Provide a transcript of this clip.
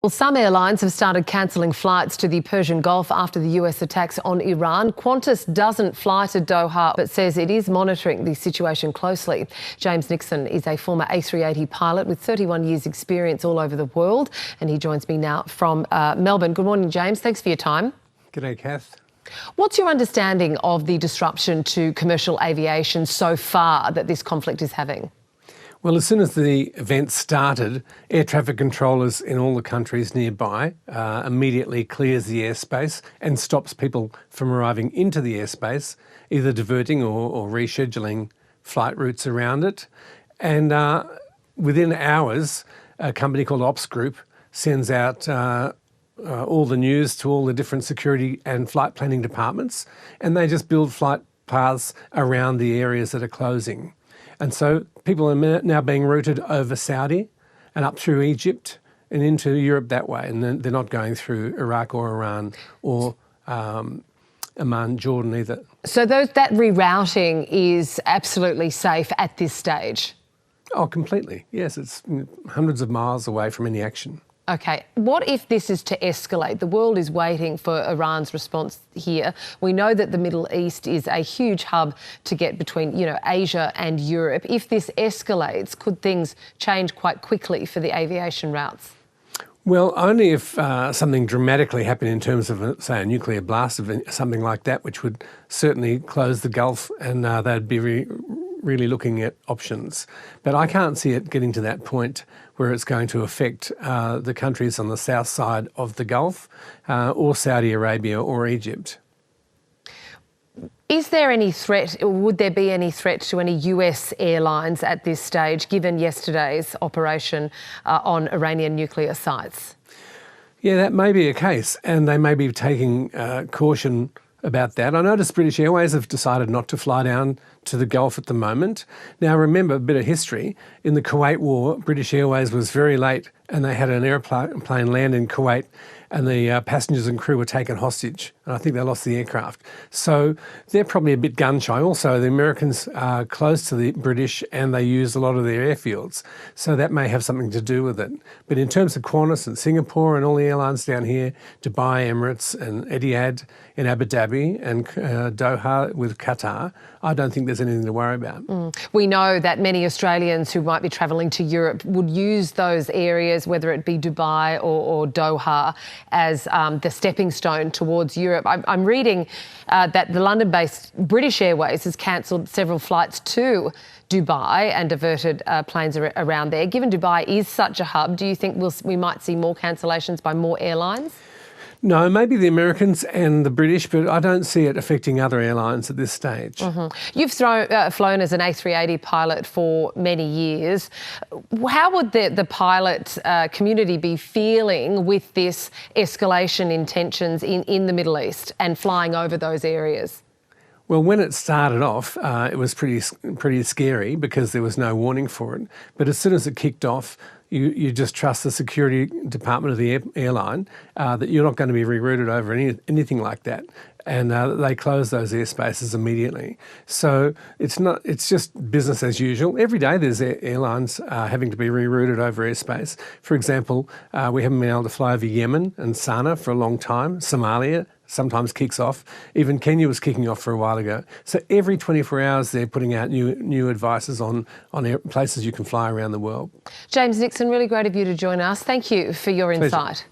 Well, some airlines have started cancelling flights to the Persian Gulf after the US attacks on Iran. Qantas doesn't fly to Doha but says it is monitoring the situation closely. James Nixon is a former A380 pilot with 31 years' experience all over the world, and he joins me now from Melbourne. Good morning, James. Thanks for your time. G'day, Kath. What's your understanding of the disruption to commercial aviation so far that this conflict is having? Well, as soon as the event started, air traffic controllers in all the countries nearby immediately clears the airspace and stops people from arriving into the airspace, either diverting or rescheduling flight routes around it. And within hours, a company called Ops Group sends out all the news to all the different security and flight planning departments, and they just build flight paths around the areas that are closing. And so people are now being routed over Saudi and up through Egypt and into Europe that way. And they're not going through Iraq or Iran or Oman, Jordan either. So that rerouting is absolutely safe at this stage? Oh, completely. Yes, it's hundreds of miles away from any action. OK, what if this is to escalate? The world is waiting for Iran's response here. We know that the Middle East is a huge hub to get between, Asia and Europe. If this escalates, could things change quite quickly for the aviation routes? Well, only if something dramatically happened in terms of, say, a nuclear blast or something like that, which would certainly close the Gulf, and they'd be really looking at options. But I can't see it getting to that point where it's going to affect the countries on the south side of the Gulf or Saudi Arabia or Egypt. Is there any threat, or would there be any threat to any US airlines at this stage, given yesterday's operation on Iranian nuclear sites? Yeah, that may be a case, and they may be taking caution about that. I noticed British Airways have decided not to fly down to the Gulf at the moment. Now, remember, a bit of history. In the Kuwait War, British Airways was very late and they had an airplane land in Kuwait, and the passengers and crew were taken hostage, and I think they lost the aircraft. So they're probably a bit gun-shy. Also, the Americans are close to the British and they use a lot of their airfields, so that may have something to do with it. But in terms of Qantas and Singapore and all the airlines down here, Dubai, Emirates and Etihad in Abu Dhabi and Doha with Qatar, I don't think there's anything to worry about. We know that many Australians who might be travelling to Europe would use those areas, whether it be Dubai or Doha, as the stepping stone towards Europe. I'm reading that the London-based British Airways has cancelled several flights to Dubai and diverted planes around there. Given Dubai is such a hub, do you think we might see more cancellations by more airlines? No, maybe the Americans and the British, but I don't see it affecting other airlines at this stage. You've flown as an A380 pilot for many years. How would the pilot community be feeling with this escalation in tensions in the Middle East and flying over those areas? Well, when it started off, it was pretty scary because there was no warning for it. But as soon as it kicked off, you just trust the security department of the airline that you're not going to be rerouted over anything like that. And they close those airspaces immediately. So it's just business as usual. Every day there's airlines having to be rerouted over airspace. For example, we haven't been able to fly over Yemen and Sana'a for a long time. Somalia sometimes kicks off. Even Kenya was kicking off for a while ago. So every 24 hours they're putting out new advices on places you can fly around the world. James Nixon, really great of you to join us. Thank you for your Pleasure. insight.